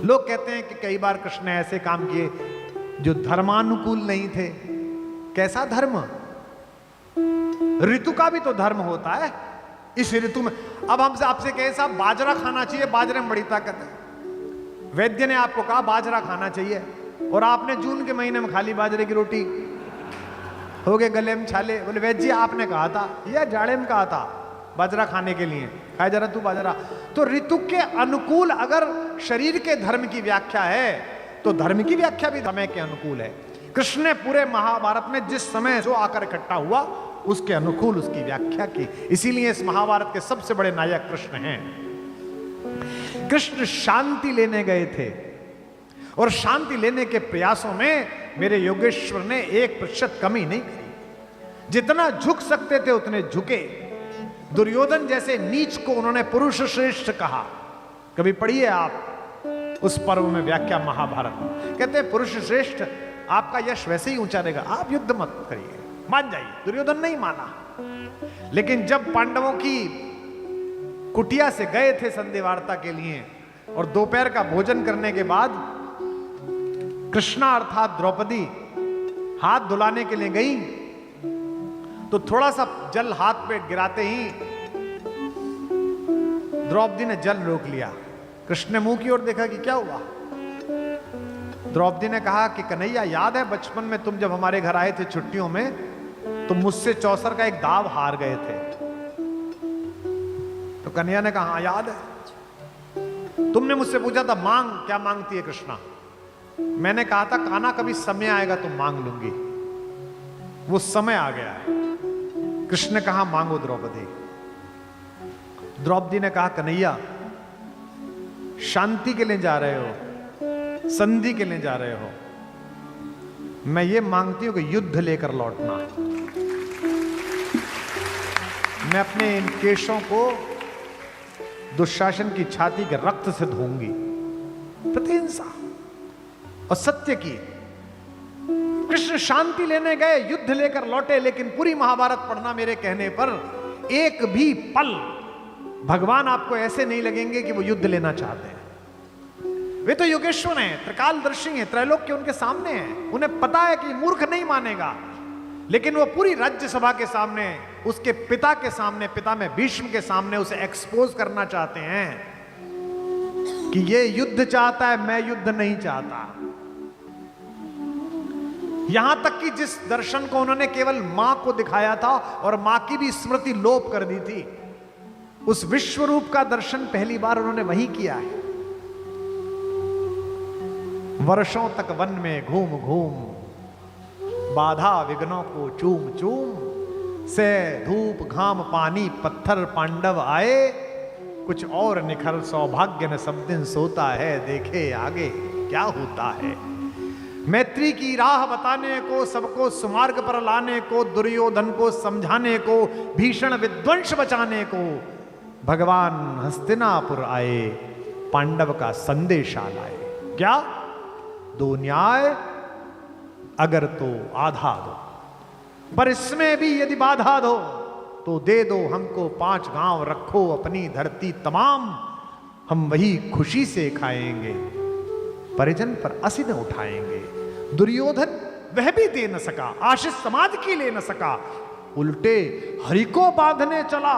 लोग कहते हैं कि कई बार कृष्ण ने ऐसे काम किए जो धर्मानुकूल नहीं थे। कैसा धर्म? ऋतु का भी तो धर्म होता है। इस ऋतु में अब हमसे आपसे कहे साहब बाजरा खाना चाहिए, बाजरे में बड़ी ताकत है, वैद्य ने आपको कहा बाजरा खाना चाहिए और आपने जून के महीने में खाली बाजरे की रोटी, हो गए गले में छाले। बोले वैद्य जी आपने कहा था या जाड़े में कहा था बाजरा खाने के लिए, खाए जरा तू बाजरा। तो ऋतु के अनुकूल अगर शरीर के धर्म की व्याख्या है तो धर्म की व्याख्या भी समय के अनुकूल है। कृष्ण ने पूरे महाभारत में जिस समय जो आकर इकट्ठा हुआ उसके अनुकूल उसकी व्याख्या की। इसीलिए इस महाभारत के सबसे बड़े नायक कृष्ण हैं। कृष्ण शांति लेने गए थे और शांति लेने के प्रयासों में मेरे योगेश्वर ने 1% कमी नहीं करी। जितना झुक सकते थे उतने झुके। दुर्योधन जैसे नीच को उन्होंने पुरुष श्रेष्ठ कहा। कभी पढ़िए आप उस पर्व में व्याख्या महाभारत में, कहते हैं पुरुष श्रेष्ठ आपका यश वैसे ही ऊंचा रहेगा, आप युद्ध मत करिए, मान जाइए। दुर्योधन नहीं माना। लेकिन जब पांडवों की कुटिया से गए थे संधि वार्ता के लिए और दोपहर का भोजन करने के बाद कृष्णा अर्थात द्रौपदी हाथ धुलाने के लिए गई तो थोड़ा सा जल हाथ पे गिराते ही द्रौपदी ने जल रोक लिया। कृष्ण ने मुंह की ओर देखा कि क्या हुआ। द्रौपदी ने कहा कि कन्हैया याद है बचपन में तुम जब हमारे घर आए थे छुट्टियों में तो मुझसे चौसर का एक दाव हार गए थे। तो कन्हैया ने कहा हाँ याद है, तुमने मुझसे पूछा था मांग, क्या मांगती है कृष्णा। मैंने कहा था कान्हा कभी समय आएगा तो मांग लूंगी, वो समय आ गया है। कृष्ण ने कहा मांगो द्रौपदी। द्रौपदी ने कहा कन्हैया शांति के लिए जा रहे हो, संधि के लिए जा रहे हो, मैं ये मांगती हूं कि युद्ध लेकर लौटना। मैं अपने इन केशों को दुशासन की छाती के रक्त से धोऊंगी। प्रतिहिंसा और सत्य की। कृष्ण शांति लेने गए, युद्ध लेकर लौटे, लेकिन पूरी महाभारत पढ़ना मेरे कहने पर एक भी पल भगवान आपको ऐसे नहीं लगेंगे कि वो युद्ध लेना चाहते हैं। वे तो योगेश्वर हैं, त्रिकालदर्शी हैं, त्रैलोक्य उनके सामने हैं। उन्हें पता है कि मूर्ख नहीं मानेगा, लेकिन वो पूरी राज्यसभा के सामने, उसके पिता के सामने, पिता में भीष्म के सामने उसे एक्सपोज करना चाहते हैं कि ये युद्ध चाहता है, मैं युद्ध नहीं चाहता। यहां तक कि जिस दर्शन को उन्होंने केवल मां को दिखाया था और मां की भी स्मृति लोप कर दी थी, उस विश्व रूप का दर्शन पहली बार उन्होंने वही किया है। वर्षों तक वन में घूम घूम बाधा विघ्नों को चूम चूम से धूप घाम पानी पत्थर पांडव आए, कुछ और निखर सौभाग्य न सब दिन सोता है, देखे आगे क्या होता है। मैत्री की राह बताने को, सबको सुमार्ग पर लाने को, दुर्योधन को समझाने को, भीषण विध्वंस बचाने को भगवान हस्तिनापुर आए, पांडव का संदेशा लाए। क्या? दो न्याय अगर तो आधा दो, पर इसमें भी यदि बाधा दो तो दे दो हमको 5 गांव, रखो अपनी धरती तमाम, हम वही खुशी से खाएंगे, परिजन पर असी न उठाएंगे। दुर्योधन वह भी दे न सका, आशीष समाज की ले न सका, उल्टे हरि को बांधने चला,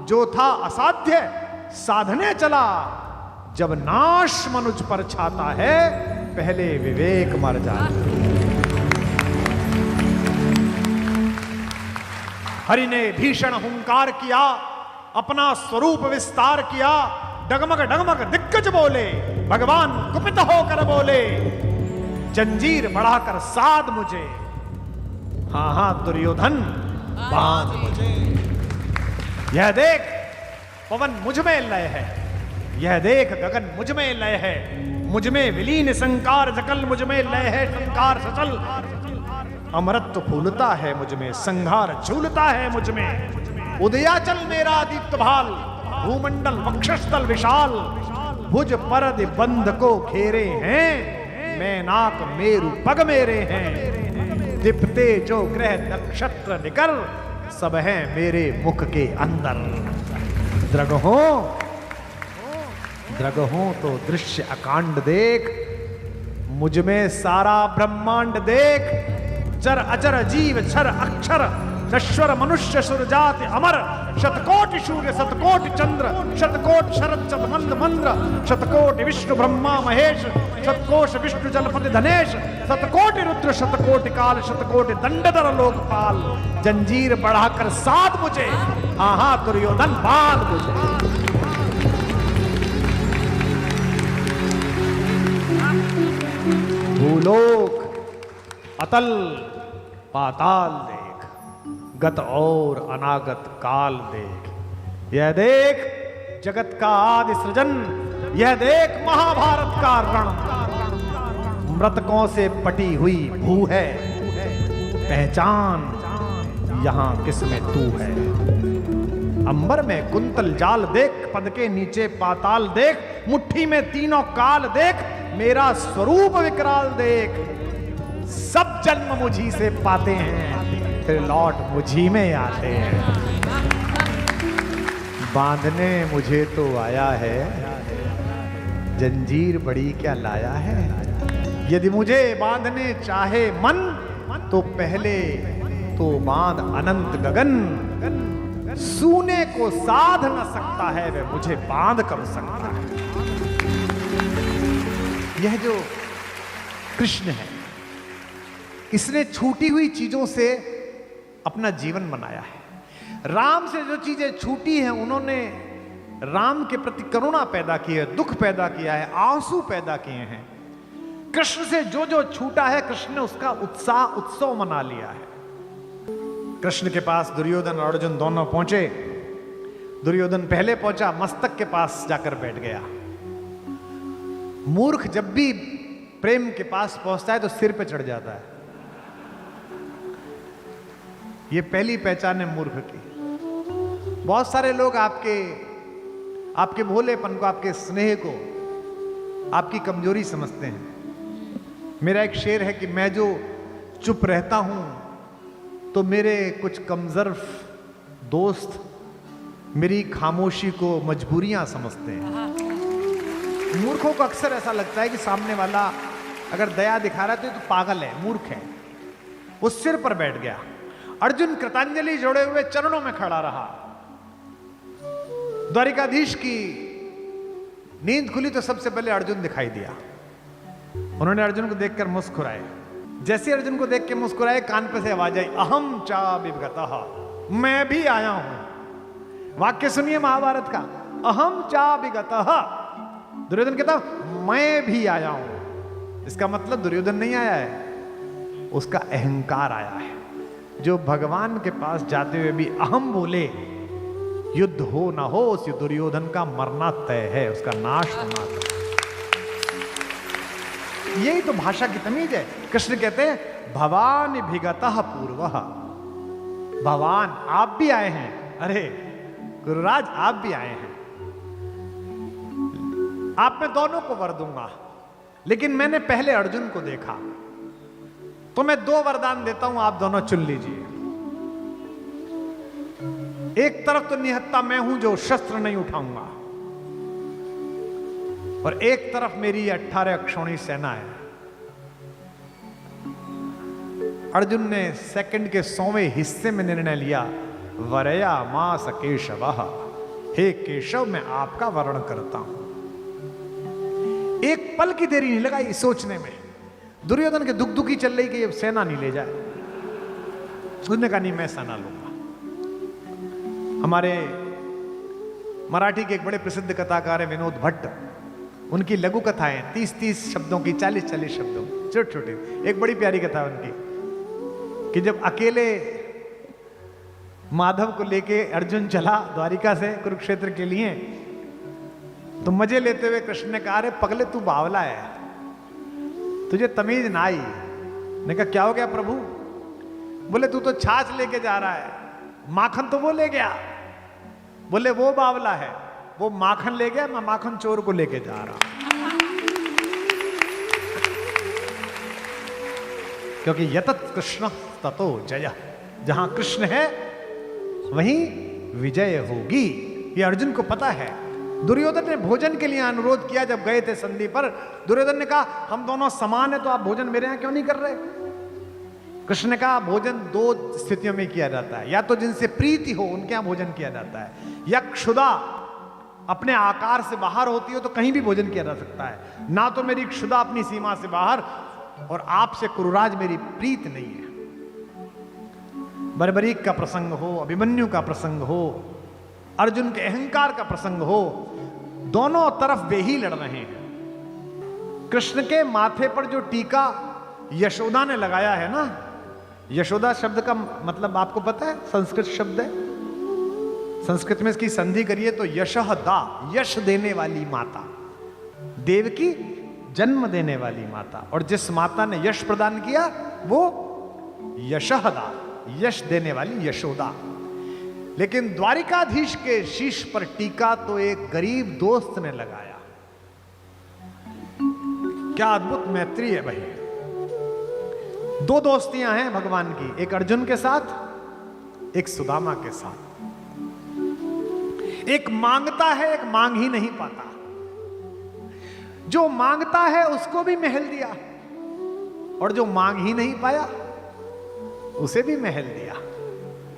जो था असाध्य साधने चला। जब नाश मनुज पर छाता है, पहले विवेक मर जाता। हरि ने भीषण हुंकार किया, अपना स्वरूप विस्तार किया, डगमग डगमग दिग्गज बोले, भगवान कुपित होकर बोले, जंजीर बढ़ाकर साध मुझे, हाँ हाँ दुर्योधन बांध मुझे। यह देख पवन मुझ में लय है, यह देख गगन मुझ में लय है, मुझ में विलीन संकार सकल, मुझ में लय है संकार सचल। अमृत फूलता है मुझ में, संघार झूलता है मुझ में। उदयाचल मेरा दीप्त भाल, भूमंडल वक्षस्थल विशाल, भुज परद बंध को घेरे हैं, मैं नाक मेरु पग मेरे हैं। दीप्ते जो ग्रह नक्षत्र निकर, सब हैं मेरे मुख के अंदर। द्रगहो दृगहों तो दृश्य अकांड देख, मुझ में सारा ब्रह्मांड देख, चर अचर जीव छर अक्षर, नश्वर मनुष्य सुर जाति अमर, शतकोटि सूर्य शतकोटि चंद्र, शतकोटि शरद शतमंद मंद्र, शतकोटि विष्णु ब्रह्मा महेश, शतकोश विष्णु जलपति धनेश, शतकोटि रुद्र शतकोटि काल, शतकोटि दंडधर लोकपाल, जंजीर बढ़ाकर साध मुझे, आहा दुर्योधन बांध मुझे। भूलोक अतल पाताल देख, गत और अनागत काल देख, यह देख जगत का आदि सृजन, यह देख महाभारत का रण, मृतकों से पटी हुई भू है, पहचान यहां किसमें तू है। अंबर में कुंतल जाल देख, पद के नीचे पाताल देख, मुट्ठी में तीनों काल देख, मेरा स्वरूप विकराल देख, सब जन्म मुझी से पाते हैं, फिर लौट मुझी में आते हैं। बांधने मुझे तो आया है, जंजीर बड़ी क्या लाया है। यदि मुझे बांधने चाहे मन, तो पहले तो बांध अनंत गगन, सूने को साध न सकता है, वह मुझे बांध कर सकता है। यह जो कृष्ण है, इसने छूटी हुई चीजों से अपना जीवन बनाया है। राम से जो चीजें छूटी हैं, उन्होंने राम के प्रति करुणा पैदा की है, दुख पैदा किया है, आंसू पैदा किए हैं। कृष्ण से जो जो छूटा है, कृष्ण ने उसका उत्सव मना लिया है। कृष्ण के पास दुर्योधन और अर्जुन दोनों पहुंचे। दुर्योधन पहले पहुंचा, मस्तक के पास जाकर बैठ गया। मूर्ख जब भी प्रेम के पास पहुंचता है तो सिर पे चढ़ जाता है। ये पहली पहचान है मूर्ख की। बहुत सारे लोग आपके भोलेपन को, आपके स्नेह को, आपकी कमजोरी समझते हैं। मेरा एक शेर है कि मैं जो चुप रहता हूं तो मेरे कुछ कमजोर दोस्त मेरी खामोशी को मजबूरियां समझते हैं। मूर्खों को अक्सर ऐसा लगता है कि सामने वाला अगर दया दिखा रहा है तो पागल है, मूर्ख है। वो सिर पर बैठ गया। अर्जुन कृतांजलि जोड़े हुए चरणों में खड़ा रहा। द्वारिकाधीश की नींद खुली तो सबसे पहले अर्जुन दिखाई दिया। उन्होंने अर्जुन को देखकर मुस्कुराए। जैसे अर्जुन को देख के मुस्कुराए, कान पे से आवाज आई, अहम चा विगतः, मैं भी आया हूं। वाक्य सुनिए महाभारत का, अहम चा विगतः। दुर्योधन कहता मैं भी आया हूं। इसका मतलब दुर्योधन नहीं आया है, उसका अहंकार आया है। जो भगवान के पास जाते हुए भी अहम बोले, युद्ध हो ना हो, उस दुर्योधन का मरना तय है, उसका नाश होना तय। यही तो भाषा की तमीज है। कृष्ण कहते हैं भवान भिगतः पूर्वः, भगवान आप भी आए हैं। अरे गुरुराज आप भी आए हैं। आप मैं दोनों को वर दूंगा, लेकिन मैंने पहले अर्जुन को देखा, तो मैं 2 वरदान देता हूं, आप दोनों चुन लीजिए। एक तरफ तो निहत्ता मैं हूं जो शस्त्र नहीं उठाऊंगा, और एक तरफ मेरी 18 अक्षौणी सेना है। अर्जुन ने सेकंड के 100वें हिस्से में निर्णय लिया, वरया मास केशवः, हे केशव मैं आपका वर्ण करता हूं। एक पल की देरी नहीं लगाई सोचने में। दुर्योधन के दुखी चल रही कि सेना नहीं ले जाए। उसने कहा नहीं, मैं सेना लूंगा। हमारे मराठी के एक बड़े प्रसिद्ध कथाकार है विनोद भट्ट, उनकी लघु कथाएं 30-30 शब्दों की, 40-40 शब्दों, छोटे छोटे। एक बड़ी प्यारी कथा उनकी कि जब अकेले माधव को लेके अर्जुन चला द्वारिका से कुरुक्षेत्र के लिए, तो मजे लेते हुए कृष्ण ने कहा, अरे पगले तू बावला है, तुझे तमीज ना आई। ने कहा क्या हो गया प्रभु? बोले तू तो छाछ लेके जा रहा है, माखन तो वो ले गया। बोले वो बावला है, वो माखन ले गया, मैं माखन चोर को लेके जा रहा। क्योंकि यतत कृष्ण ततो जय, जहां कृष्ण है वहीं विजय होगी। ये अर्जुन को पता है। दुर्योधन ने भोजन के लिए अनुरोध किया जब गए थे संधि पर। दुर्योधन ने कहा हम दोनों समान है तो आप भोजन मेरे यहां क्यों नहीं कर रहे? कृष्ण ने कहा भोजन दो स्थितियों में किया जाता है, या तो जिनसे प्रीति हो उनके यहां भोजन किया जाता है, या क्षुधा अपने आकार से बाहर होती हो तो कहीं भी भोजन किया जा सकता है। ना तो मेरी क्षुधा अपनी सीमा से बाहर, और आपसे कुरुराज मेरी प्रीत नहीं है। बर्बरीक का प्रसंग हो, अभिमन्यु का प्रसंग हो, अर्जुन के अहंकार का प्रसंग हो, दोनों तरफ वे ही लड़ रहे हैं। कृष्ण के माथे पर जो टीका यशोदा ने लगाया है ना, यशोदा शब्द का मतलब आपको पता है? संस्कृत शब्द है, संस्कृत में इसकी संधि करिए तो यशः दा, यश देने वाली माता, देवकी जन्म देने वाली माता, और जिस माता ने यश प्रदान किया वो यशः दा, यश देने वाली यशोदा। लेकिन द्वारिकाधीश के शीश पर टीका तो एक गरीब दोस्त ने लगाया। क्या अद्भुत मैत्री है भाई। दो दोस्तियां हैं भगवान की, एक अर्जुन के साथ, एक सुदामा के साथ। एक मांगता है, एक मांग ही नहीं पाता। जो मांगता है उसको भी महल दिया, और जो मांग ही नहीं पाया उसे भी महल दिया।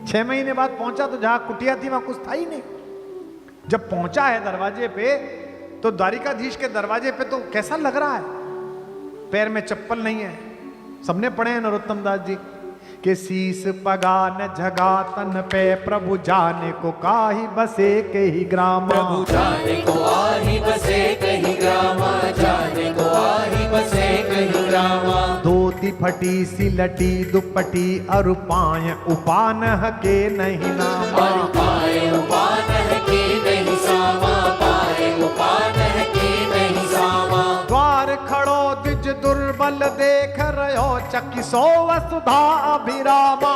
6 महीने बाद पहुंचा तो जहां कुटिया थी वहां कुछ था ही नहीं। जब पहुंचा है दरवाजे पे तो द्वारिकाधीश के दरवाजे पे तो कैसा लग रहा है? पैर में चप्पल नहीं है। सबने पढ़े हैं नरोत्तम दास जी के शीस पगान झगा तन पे प्रभु जाने को काही बसे के ही ग्राम, प्रभु जाने को आही बसे कहीं ग्रामा, जाने को आही बसे कहीं ग्रामा। धोती फटी सी लटी दुपटी अरु पाय उपान के नहीं नामा, और पाए उपान के नहीं सामा, पाए उपान के नहीं सामा। द्वार खड़ो द्विज दुर्बल देख रहो चकिसो वसुधा अभिरामा,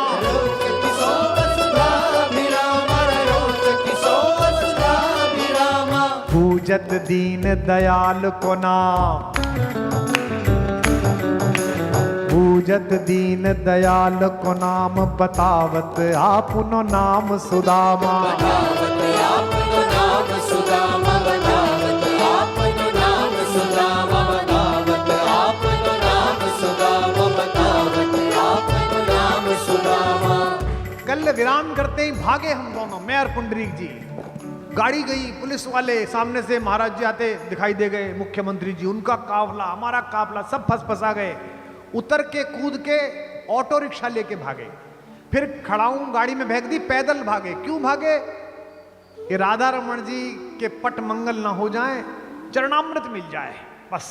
चकिसो वसुधा अभिरामा, चकिसो वसुधा अभिरामा। पूजत दीन दयाल को नाम, पूजत दीन दयाल को नाम बतावत आपनो नाम सुदामा, बतावत आपनो नाम सुदामा, बतावत आपनो नाम सुदामा, बतावत आपनो नाम सुदामा, बतावत आपनो नाम सुदामा। कल विराम करते ही भागे हम दोनों, मैं और पुंडरीक जी। गाड़ी गई, पुलिस वाले सामने से महाराज जी आते दिखाई दे गए, मुख्यमंत्री जी, उनका काफला, हमारा काफला, सब फंसा गए। उतर के कूद के ऑटो रिक्शा लेके भागे, फिर खड़ाऊं गाड़ी में फेंक दी, पैदल भागे। क्यों भागे? कि राधा रमण जी के पट मंगल ना हो जाए, चरणामृत मिल जाए, बस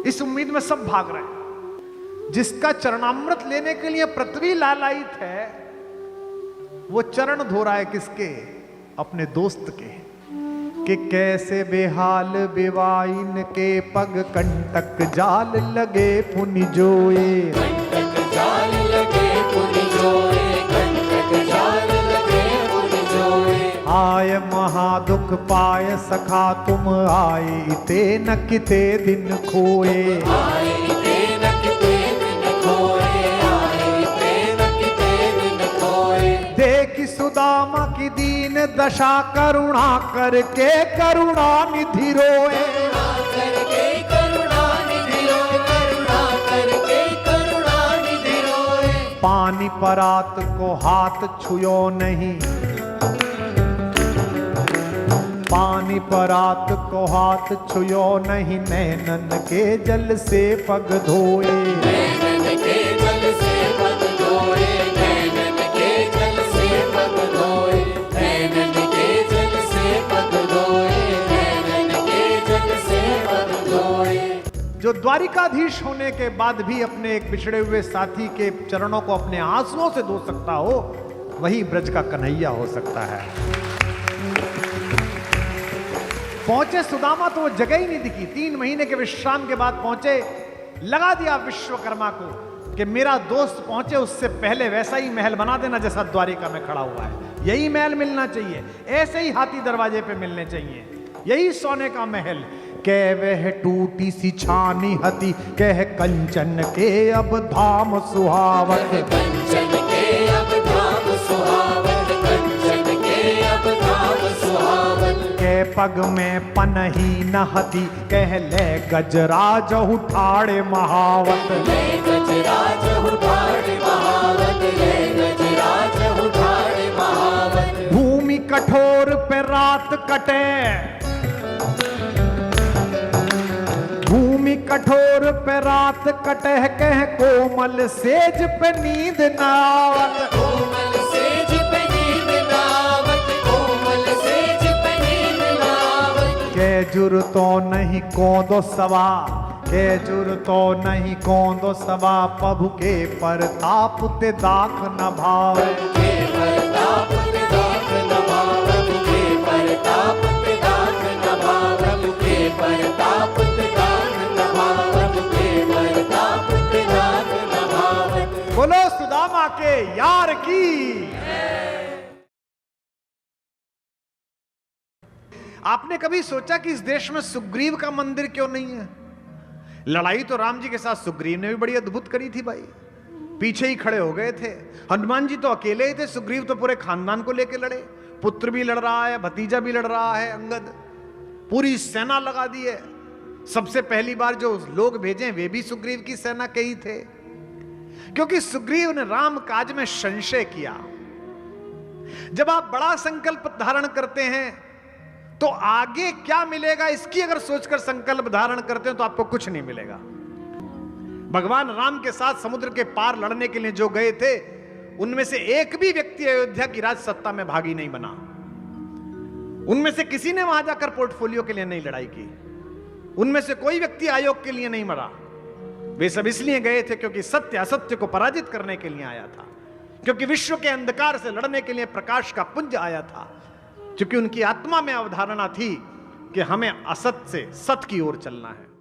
इस उम्मीद में सब भाग रहे हैं। जिसका चरणामृत लेने के लिए पृथ्वी लालायित है वो चरण धो रहा है किसके? अपने दोस्त के। कि कैसे बेहाल बेवाइन के पग कंटक जाल लगे पुनि जोए, कंटक जाल लगे पुनि जोए, कंटक जाल लगे पुनि जोए। आय महादुख पाय सखा तुम आए इते न किते दिन खोए, आए इते न किते दिन खोए, आए इते न किते दिन खोए। देखी सुदामा की दीन दशा करुणा करके करुणा निधि रोए, करुणा करके करुणा निधि रोए, करुणा करके करुणा निधि रोए। पानी परात को हाथ छुयो नहीं, पानी परात को हाथ छुयो नहीं, नैनन के जल से पग धोए, नैनन के जल से पग धोए, नैनन के जल से पग धोए, नैनन के जल से पग धोए, नैनन के जल से पग धोए। जो द्वारिकाधीश होने के बाद भी अपने एक बिछड़े हुए साथी के चरणों को अपने आंसुओं से धो सकता हो, वही ब्रज का कन्हैया हो सकता है। पहुंचे सुदामा तो वो जगह ही नहीं दिखी। 3 महीने के विश्राम के बाद पहुंचे, लगा दिया विश्वकर्मा को कि मेरा दोस्त पहुंचे उससे पहले वैसा ही महल बना देना जैसा द्वारिका में खड़ा हुआ है। यही महल मिलना चाहिए, ऐसे ही हाथी दरवाजे पे मिलने चाहिए, यही सोने का महल। कह वह टूटी सी छानी हती, कह कंचन के अब धाम सुहावत, कंचन के अब धाम सुहावत, कंचन के अब धाम सुहावत। कह पग में पनही नहती, कह ले गजराज उठाड़े महावत। ले गजराज उठाड़े महावत, ले गजराज उठाड़े महावत। भूमि कठोर पे रात कटे, भूमि कठोर पे रात कटे, कह कोमल सेज पे नींद न आवत। कोमल सेज पे नींद न आवत, कोमल सेज पे नींद न आवत। के जुर तो नहीं कौंदो सवा, के जुर तो नहीं कौंदो सवा, प्रभु के परताप ते दाख न भावे। के परताप ते दाख न भावे, के परताप ते दाख न भावे, के परताप ते दाख न भावे, के परताप ते दाख न भावे। बोलो सुदामा के यार की। आपने कभी सोचा कि इस देश में सुग्रीव का मंदिर क्यों नहीं है? लड़ाई तो राम जी के साथ सुग्रीव ने भी बड़ी अद्भुत करी थी भाई, पीछे ही खड़े हो गए थे। हनुमान जी तो अकेले ही थे, सुग्रीव तो पूरे खानदान को लेकर लड़े। पुत्र भी लड़ रहा है, भतीजा भी लड़ रहा है, अंगद, पूरी सेना लगा दी है। सबसे पहली बार जो लोग भेजे वे भी सुग्रीव की सेना के ही थे, क्योंकि सुग्रीव ने राम काज में संशय किया। जब आप बड़ा संकल्प धारण करते हैं तो आगे क्या मिलेगा इसकी अगर सोचकर संकल्प धारण करते हैं तो आपको कुछ नहीं मिलेगा। भगवान राम के साथ समुद्र के पार लड़ने के लिए जो गए थे, उनमें से एक भी व्यक्ति अयोध्या की राज सत्ता में भागी नहीं बना। उनमें से किसी ने वहां जाकर पोर्टफोलियो के लिए नहीं लड़ाई की। उनमें से कोई व्यक्ति आयोग के लिए नहीं मरा। वे सब इसलिए गए थे क्योंकि सत्य असत्य को पराजित करने के लिए आया था, क्योंकि विश्व के अंधकार से लड़ने के लिए प्रकाश का पुंज आया था, क्योंकि उनकी आत्मा में अवधारणा थी कि हमें असत से सत की ओर चलना है।